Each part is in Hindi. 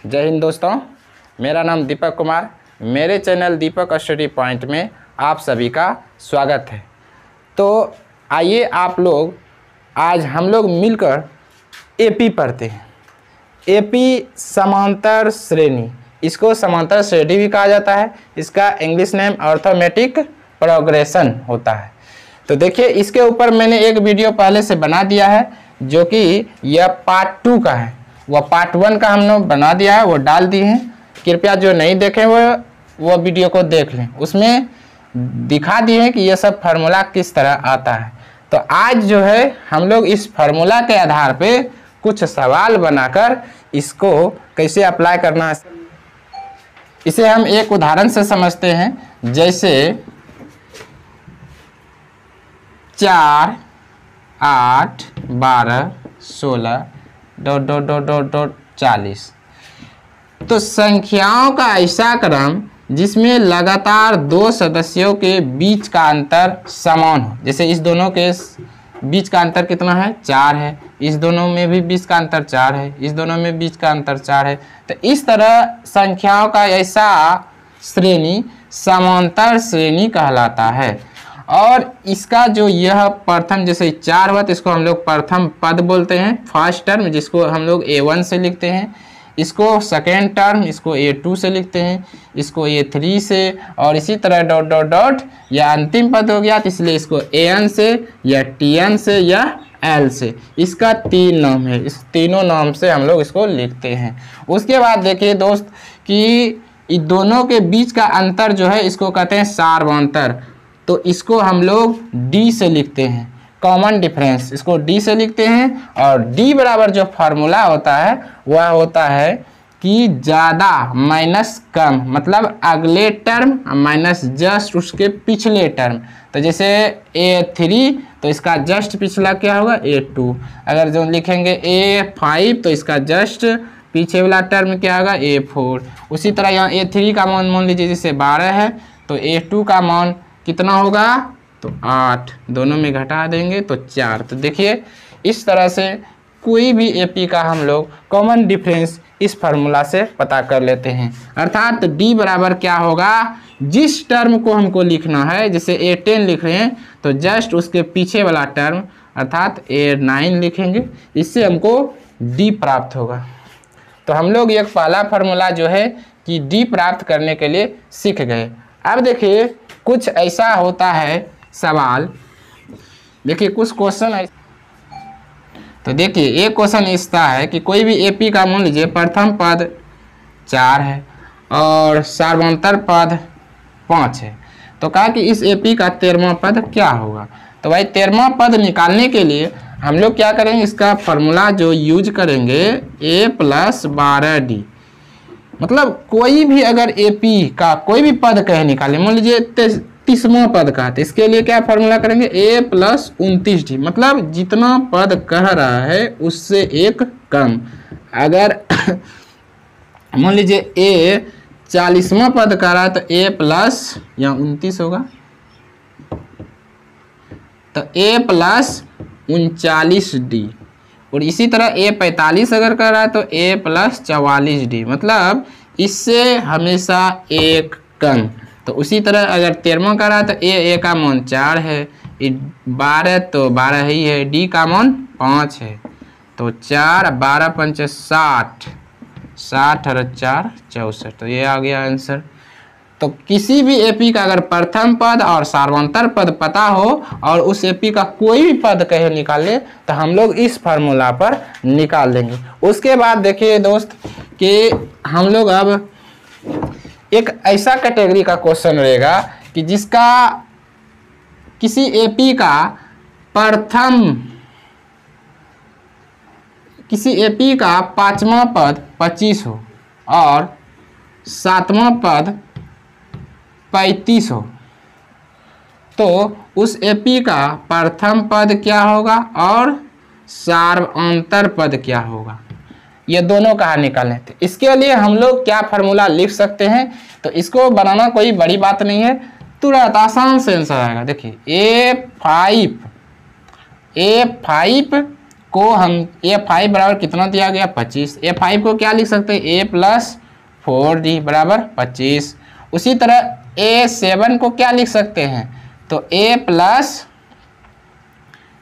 जय हिंद दोस्तों, मेरा नाम दीपक कुमार। मेरे चैनल दीपक स्टडी पॉइंट में आप सभी का स्वागत है। तो आइए आप लोग आज हम लोग मिलकर एपी पढ़ते हैं। एपी समांतर श्रेणी, इसको समांतर श्रेणी भी कहा जाता है। इसका इंग्लिश नेम अर्थमेटिक प्रोग्रेशन होता है। तो देखिए, इसके ऊपर मैंने एक वीडियो पहले से बना दिया है, जो कि यह पार्ट 2 का है। वह पार्ट 1 का हम लोग बना दिया है, वो डाल दिए हैं। कृपया जो नहीं देखें वो वीडियो को देख लें। उसमें दिखा दिए हैं कि यह सब फार्मूला किस तरह आता है। तो आज जो है हम लोग इस फार्मूला के आधार पे कुछ सवाल बनाकर इसको कैसे अप्लाई करना है, इसे हम एक उदाहरण से समझते हैं। जैसे 4, 8, 12, 16 ... 40। तो संख्याओं का ऐसा क्रम जिसमें लगातार दो सदस्यों के बीच का अंतर समान हो। जैसे इस दोनों के बीच का अंतर कितना है? 4 है। इस दोनों में भी बीच का अंतर 4 है। इस दोनों में बीच का अंतर 4 है। तो इस तरह संख्याओं का ऐसा श्रेणी समांतर श्रेणी कहलाता है। और इसका जो यह प्रथम, जैसे 4 हुआ तो इसको हम लोग प्रथम पद बोलते हैं, फर्स्ट टर्म, जिसको हम लोग A1 से लिखते हैं। इसको सेकेंड टर्म, इसको A2 से लिखते हैं। इसको A3 से, और इसी तरह डॉट डॉट डॉट, या अंतिम पद हो गया तो इसलिए इसको AN से या TN से या L से। इसका 3 नाम है। इस तीनों नाम से हम लोग इसको लिखते हैं। उसके बाद देखिए दोस्त कि इन दोनों के बीच का अंतर जो है इसको कहते हैं सार्वंतर। तो इसको हम लोग D से लिखते हैं, कॉमन डिफरेंस, इसको D से लिखते हैं। और D बराबर जो फार्मूला होता है वह होता है कि ज़्यादा माइनस कम, मतलब अगले टर्म माइनस जस्ट उसके पिछले टर्म। तो जैसे A3 तो इसका जस्ट पिछला क्या होगा? A2। अगर जो लिखेंगे A5 तो इसका जस्ट पीछे वाला टर्म क्या होगा? A4। उसी तरह यहाँ A3 का मान मान लीजिए जैसे 12 है तो A2 का मान कितना होगा? तो 8। दोनों में घटा देंगे तो 4। तो देखिए, इस तरह से कोई भी एपी का हम लोग कॉमन डिफरेंस इस फार्मूला से पता कर लेते हैं। अर्थात D बराबर क्या होगा? जिस टर्म को हमको लिखना है, जैसे A10 लिख रहे हैं तो जस्ट उसके पीछे वाला टर्म अर्थात A9 लिखेंगे। इससे हमको D प्राप्त होगा। तो हम लोग एक पहला फार्मूला जो है कि D प्राप्त करने के लिए सीख गए। अब देखिए, कुछ ऐसा होता है सवाल। देखिए कुछ क्वेश्चन है। तो देखिए एक क्वेश्चन इसका है कि कोई भी एपी का मान लीजिए प्रथम पद 4 है और सार्वंतर पद 5 है। तो कहा कि इस एपी का 13वां पद क्या होगा? तो भाई 13वां पद निकालने के लिए हम लोग क्या करेंगे? इसका फार्मूला जो यूज करेंगे A + 12D। मतलब कोई भी अगर एपी का कोई भी पद कहे निकाले, मान लीजिए 30वां पद का, तो इसके लिए क्या फार्मूला करेंगे? A + 29D। मतलब जितना पद कह रहा है उससे एक कम। अगर मान लीजिए A 40वां पद कह रहा है तो A + या 29 होगा, तो A + 39D। और इसी तरह A 45 अगर कर रहा है तो A + 44D। मतलब इससे हमेशा एक कम। तो उसी तरह अगर 13वां कर रहा है तो A का मान 4 है, 12 तो 12 ही है, D का मान 5 है। तो 4 12 5 60, 60 और 4 64। तो ये आ गया आंसर। तो किसी भी एपी का अगर प्रथम पद और सार्वंतर पद पता हो और उस एपी का कोई भी पद कहे निकाले तो हम लोग इस फार्मूला पर निकाल देंगे। उसके बाद देखिए दोस्त कि हम लोग अब एक ऐसा कैटेगरी का क्वेश्चन रहेगा कि जिसका किसी एपी का किसी एपी का 5वां पद 25 हो और 7वां पद 35 हो, तो उस एपी का प्रथम पद क्या होगा और सार्वंतर पद क्या होगा? ये दोनों कहाँ निकालने थे। इसके लिए हम लोग क्या फार्मूला लिख सकते हैं? तो इसको बनाना कोई बड़ी बात नहीं है, तुरंत आसान से आंसर आएगा। देखिए A5 को हम A5 बराबर कितना दिया गया 25। A5 को क्या लिख सकते हैं A प्लस 4D बराबर 25। उसी तरह A7 को क्या लिख सकते हैं तो A प्लस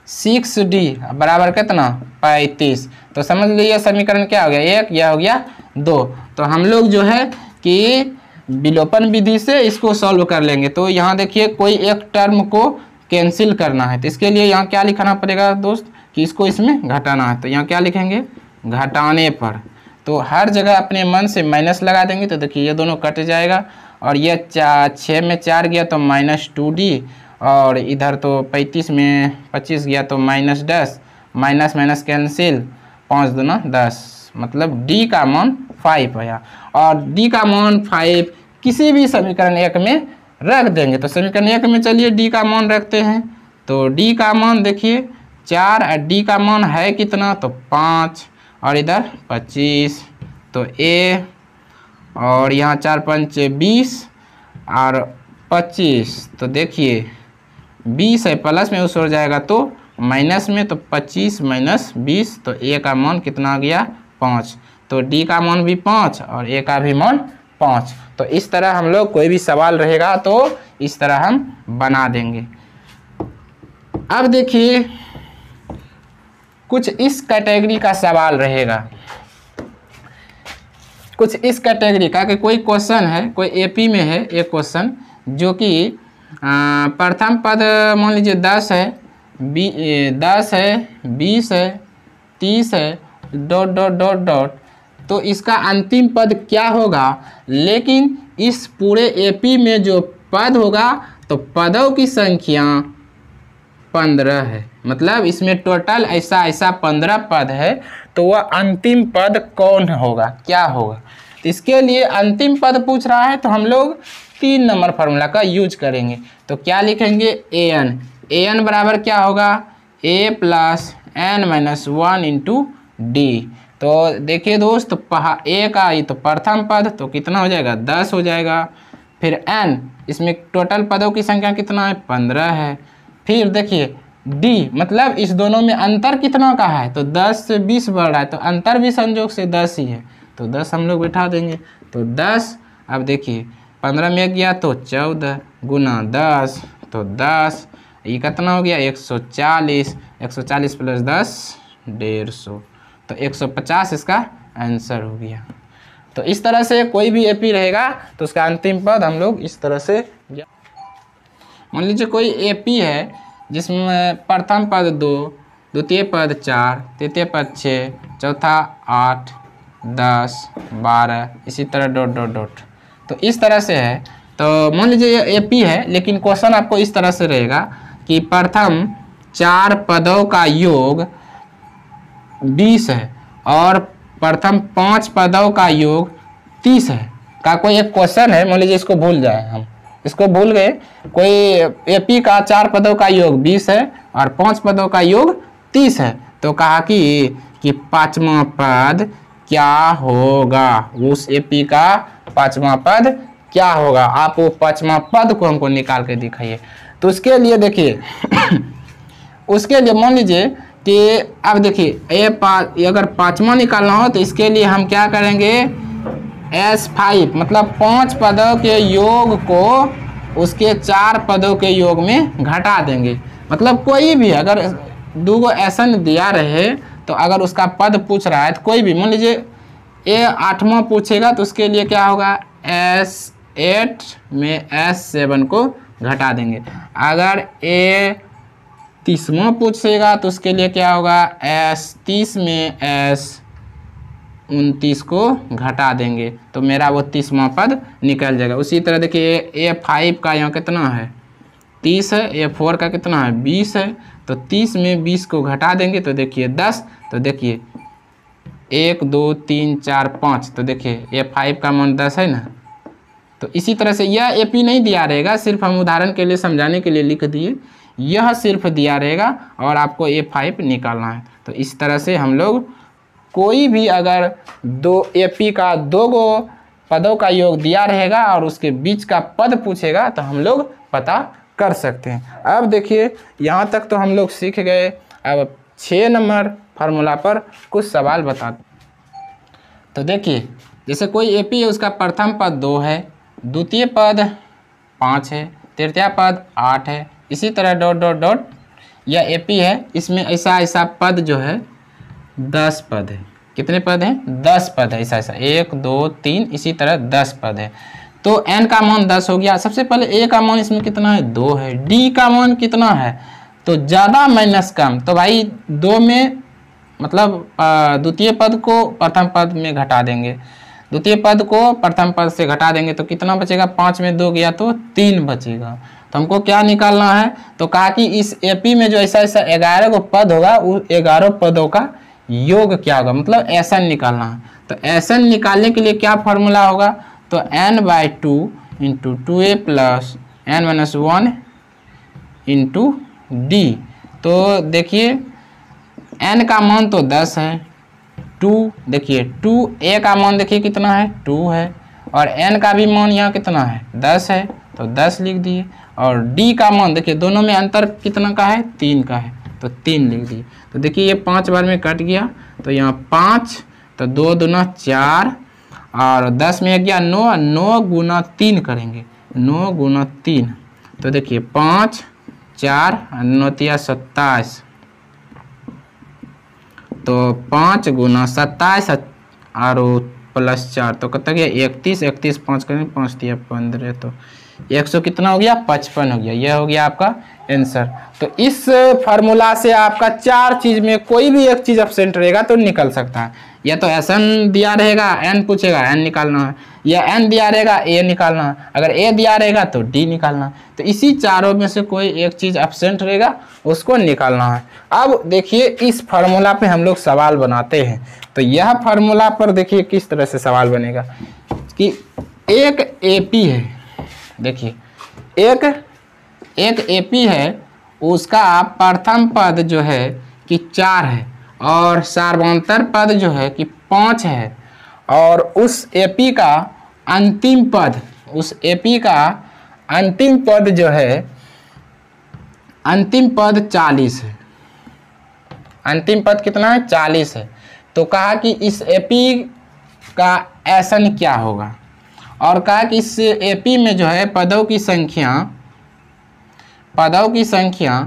6D बराबर कितना 35। तो समझ लीजिए समीकरण क्या हो गया एक, यह हो गया 2। तो हम लोग जो है कि विलोपन विधि से इसको सॉल्व कर लेंगे। तो यहाँ देखिए कोई एक टर्म को कैंसिल करना है तो इसके लिए यहाँ क्या लिखना पड़ेगा दोस्त कि इसको इसमें घटाना है। तो यहाँ क्या लिखेंगे घटाने पर, तो हर जगह अपने मन से माइनस लगा देंगे। तो देखिए ये दोनों कट जाएगा और ये 6 में 4 गया तो -2D, और इधर तो 35 में 25 गया तो -10, माइनस माइनस कैंसिल, 5 दूना 10, मतलब D का मान 5 आया। और D का मान 5 किसी भी समीकरण 1 में रख देंगे। तो समीकरण 1 में चलिए D का मान रखते हैं। तो D का मान देखिए 4 और D का मान है कितना तो 5 और इधर 25। तो A और यहाँ 4 5 20 और 25। तो देखिए 20 है प्लस में उस हो जाएगा तो माइनस में, तो 25 माइनस 20, तो A का मान कितना आ गया 5। तो D का मान भी 5 और A का भी मान 5। तो इस तरह हम लोग कोई भी सवाल रहेगा तो इस तरह हम बना देंगे। अब देखिए कुछ इस कैटेगरी का सवाल रहेगा, कुछ इस कैटेगरी का कि कोई क्वेश्चन है, कोई AP में है एक क्वेश्चन जो कि प्रथम पद मान लीजिए 10 है, 10 है, 20 है, 30 है, डॉट डॉट डॉट डॉट, तो इसका अंतिम पद क्या होगा। लेकिन इस पूरे AP में जो पद होगा तो पदों की संख्या 15 है, मतलब इसमें टोटल ऐसा 15 पद है। तो वह अंतिम पद कौन होगा, क्या होगा। तो इसके लिए अंतिम पद पूछ रहा है तो हम लोग 3 नंबर फार्मूला का यूज करेंगे। तो क्या लिखेंगे an बराबर क्या होगा A plus n minus 1 into D। तो देखिए दोस्त A का ये तो प्रथम पद तो कितना हो जाएगा 10 हो जाएगा, फिर n इसमें टोटल पदों की संख्या कितना है 15 है, फिर देखिए D मतलब इस दोनों में अंतर कितना का है तो 10 से 20 बढ़ रहा है, तो अंतर भी संयोग से 10 ही है, तो 10 हम लोग बैठा देंगे। तो 10, अब देखिए 15 में गया तो 14 गुना 10, तो 10 ये कितना हो गया 140, 140 प्लस 10 150, तो 150 इसका आंसर हो गया। तो इस तरह से कोई भी AP रहेगा तो उसका अंतिम पद हम लोग इस तरह से, मान लीजिए कोई AP है जिसमें प्रथम पद 2, द्वितीय पद 4, तृतीय पद 6, चौथा 8, 10, 12, इसी तरह डॉट डॉट डॉट। तो इस तरह से है। तो मान लीजिए ये AP है, लेकिन क्वेश्चन आपको इस तरह से रहेगा कि प्रथम 4 पदों का योग 20 है और प्रथम 5 पदों का योग 30 है का कोई एक क्वेश्चन है। मान लीजिए इसको भूल जाए, हम इसको भूल गए, कोई AP का 4 पदों का योग 20 है और 5 पदों का योग 30 है। तो कहा कि 5वां पद क्या होगा, उस AP का 5वां पद क्या होगा। आप वो 5वां पद को हमको निकाल के दिखाइए। तो उसके लिए देखिए उसके लिए मान लीजिए कि अब देखिए अगर 5वां निकालना हो तो इसके लिए हम क्या करेंगे S5 मतलब 5 पदों के योग को उसके 4 पदों के योग में घटा देंगे। मतलब कोई भी अगर 2 ऐसन दिया रहे तो अगर उसका पद पूछ रहा है तो कोई भी, मान लीजिए A8वां पूछेगा तो उसके लिए क्या होगा S8 में S7 को घटा देंगे। अगर A30वां पूछेगा तो उसके लिए क्या होगा S30 में S29 को घटा देंगे, तो मेरा वो 30वां पद निकल जाएगा। उसी तरह देखिए A5 का यहाँ कितना है 30 है, A4 का कितना है 20 है, तो 30 में 20 को घटा देंगे तो देखिए 10। तो देखिए 1 2 3 4 5, तो देखिए A5 का मान 10 है ना। तो इसी तरह से यह AP नहीं दिया रहेगा, सिर्फ हम उदाहरण के लिए समझाने के लिए लिख दिए, यह सिर्फ दिया रहेगा और आपको A5 निकालना है। तो इस तरह से हम लोग कोई भी अगर AP का 2 गो पदों का योग दिया रहेगा और उसके बीच का पद पूछेगा तो हम लोग पता कर सकते हैं। अब देखिए यहाँ तक तो हम लोग सीख गए। अब 6 नंबर फार्मूला पर कुछ सवाल बता। तो देखिए, जैसे कोई एपी है, उसका प्रथम पद 2 है, द्वितीय पद 5 है, तृतीय पद 8 है, इसी तरह डॉट डॉट डॉट। यह एपी है, इसमें ऐसा ऐसा पद जो है 10 पद है। कितने पद हैं? 10 पद है, ऐसा ऐसा 1 2 3 इसी तरह 10 पद है। तो n का मान 10 हो गया। सबसे पहले a का मान इसमें कितना है? 2 है। d का मान कितना है? तो ज़्यादा माइनस कम। तो भाई 2 में मतलब द्वितीय पद को प्रथम पद में घटा देंगे, द्वितीय पद को प्रथम पद से घटा देंगे तो कितना बचेगा? 5 में 2 गया तो 3 बचेगा। तो हमको क्या निकालना है? तो कहा कि इस एपी में जो ऐसा ऐसा 11 को पद होगा, उस 11 पदों का योग क्या होगा, मतलब एसन निकालना है। तो एसन निकालने के लिए क्या फॉर्मूला होगा? तो n/2 into 2a plus n-1 into D. तो देखिए n का मान तो 10 है, 2 देखिए 2a का मान देखिए कितना है? 2 है, और n का भी मान यहाँ कितना है? 10 है, तो 10 लिख दिए। और d का मान देखिए दोनों में अंतर कितना का है? 3 का है, तो 3 लिख दिए। तो देखिए ये 5 बार में कट गया, तो यहाँ 5, तो 2 दूना 4, और 10 में गया 9, 9 गुना 3 करेंगे, 9 गुना 3। तो देखिए 5 4 9 27, तो 5 गुना 27 और प्लस 4 तो कितना गया? 31, 31 5 करेंगे, 5 दिया 15, तो 100 कितना हो गया? 55 हो गया। यह हो गया आपका आंसर। तो इस फार्मूला से आपका 4 चीज में कोई भी एक चीज एब्सेंट रहेगा तो निकल सकता है। या तो एसन दिया रहेगा, एन पूछेगा, एन निकालना है, या एन दिया रहेगा, ए निकालना है, अगर ए दिया रहेगा तो डी निकालना है। तो इसी चारों में से कोई एक चीज एब्सेंट रहेगा, उसको निकालना है। अब देखिए इस फार्मूला पे हम लोग सवाल बनाते हैं। तो यह फार्मूला पर देखिए किस तरह से सवाल बनेगा कि एक एपी है, देखिए एक एपी है, उसका प्रथम पद जो है कि 4 है और सार्वंतर पद जो है कि 5 है, और उस एपी का अंतिम पद, उस एपी का अंतिम पद जो है, अंतिम पद 40 है। अंतिम पद कितना है? 40 है। तो कहा कि इस एपी का एसन क्या होगा, और कहा कि इस एपी में जो है पदों की संख्या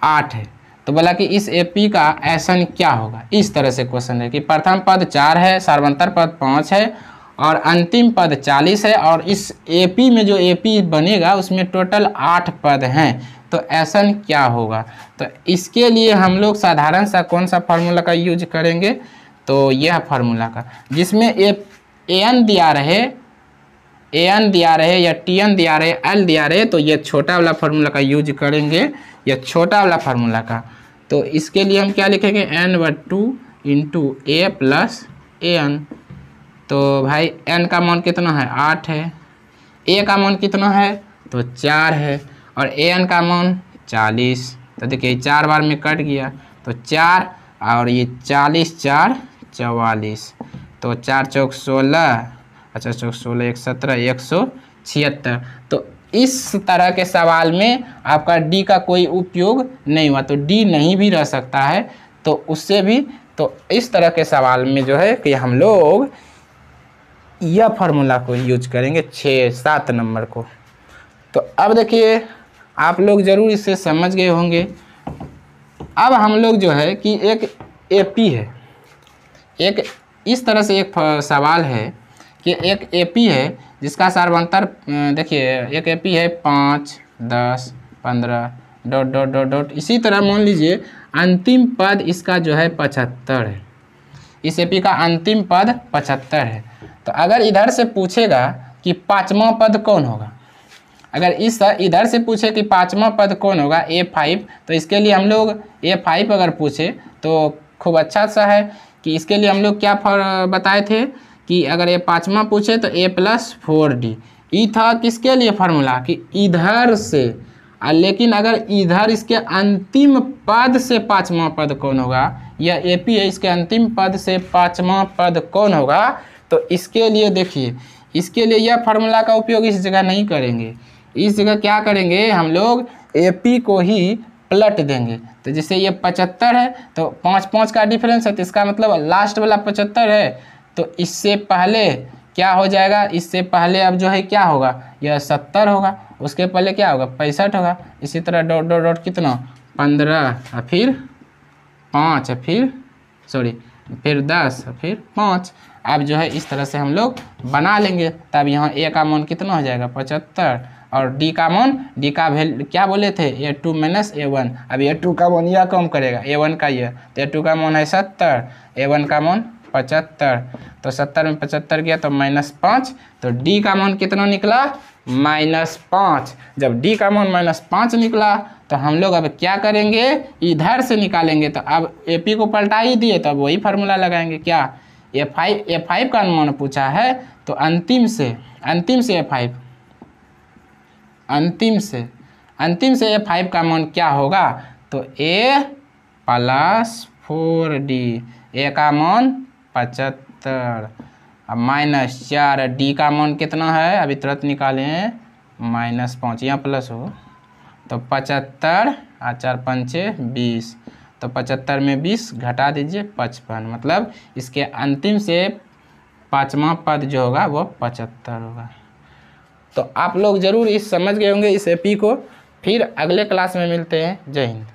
8 है। तो बोला कि इस एपी का एसन क्या होगा। इस तरह से क्वेश्चन है कि प्रथम पद 4 है, सार्वंतर पद 5 है और अंतिम पद 40 है, और इस एपी में जो एपी बनेगा उसमें टोटल 8 पद हैं, तो एसन क्या होगा। तो इसके लिए हम लोग साधारण सा कौन सा फार्मूला का यूज करेंगे? तो यह फार्मूला का, जिसमें एन दिया रहे, एन दिया रहे या टीएन दिया रहे, एल दिया रहे, तो ये छोटा वाला फार्मूला का यूज करेंगे, ये छोटा वाला फार्मूला का। तो इसके लिए हम क्या लिखेंगे? n/2 into A plus A N. तो भाई n का मान कितना है? 8 है, a का मान कितना है? तो 4 है, और an का मान 40। तो देखिए 4 बार में कट गया, तो 4 और ये 40 4 44, तो 4 चौक 16, अच्छा चौक 16 1 17 176। तो इस तरह के सवाल में आपका डी का कोई उपयोग नहीं हुआ, तो डी नहीं भी रह सकता है, तो उससे भी। तो इस तरह के सवाल में जो है कि हम लोग यह फार्मूला को यूज करेंगे 6-7 नंबर को। तो अब देखिए आप लोग ज़रूर इससे समझ गए होंगे। अब हम लोग जो है कि एक एपी है, एक इस तरह से एक सवाल है कि एक एपी है जिसका सार्वंतर देखिए, एक एपी है 5 10 15 डॉट डॉट डॉट डॉट। इसी तरह मान लीजिए अंतिम पद इसका जो है 75 है, इस एपी का अंतिम पद 75 है। तो अगर इधर से पूछेगा कि 5वां पद कौन होगा, अगर इस इधर से पूछे कि 5वां पद कौन होगा, A5, तो इसके लिए हम लोग A5 अगर पूछे तो खूब अच्छा सा है कि इसके लिए हम लोग क्या बताए थे कि अगर ये 5वां पूछे तो A+4D। ई था किसके लिए फार्मूला कि इधर से, लेकिन अगर इधर इसके अंतिम पद से 5वां पद कौन होगा, यह एपी है, इसके अंतिम पद से 5वां पद कौन होगा, तो इसके लिए देखिए, इसके लिए यह फार्मूला का उपयोग इस जगह नहीं करेंगे। इस जगह क्या करेंगे हम लोग, एपी को ही पलट देंगे। तो जैसे ये 75 है तो 5 5 का डिफरेंस है, तो इसका मतलब लास्ट वाला 75 है, तो इससे पहले क्या हो जाएगा, इससे पहले अब जो है क्या होगा, यह 70 होगा, उसके पहले क्या होगा 65 होगा। इसी तरह डॉट डॉट डॉट कितना 15 और फिर 5 और फिर 10 और फिर 5। अब जो है इस तरह से हम लोग बना लेंगे। तब यहाँ ए का मान कितना हो जाएगा 75, और डी का मान, डी का वैल्यू क्या बोले थे A2 माइनस A1। अब A2 का मान यह कम करेगा A1 का ये, तो A2 का मान है 70, A1 का मान 75, तो 70 में 75 गया तो -5, तो डी का मान कितना निकला -5। जब डी का मान -5 निकला तो हम लोग अब क्या करेंगे, इधर से निकालेंगे। तो अब AP को पलटा ही दिए तो अब वही फार्मूला लगाएंगे, क्या A5 का मान पूछा है, तो अंतिम से A5 का मान क्या होगा, तो A + 4D, A का मान 75 अब -4, डी का मान कितना है अभी तुरंत निकालें -5, यहाँ प्लस हो तो 75 और 4 पंचे 20, तो 75 में 20 घटा दीजिए 55, मतलब इसके अंतिम से 5वां पद जो होगा वो 75 होगा। तो आप लोग ज़रूर इस समझ गए होंगे इस एपी को। फिर अगले क्लास में मिलते हैं। जय हिंद।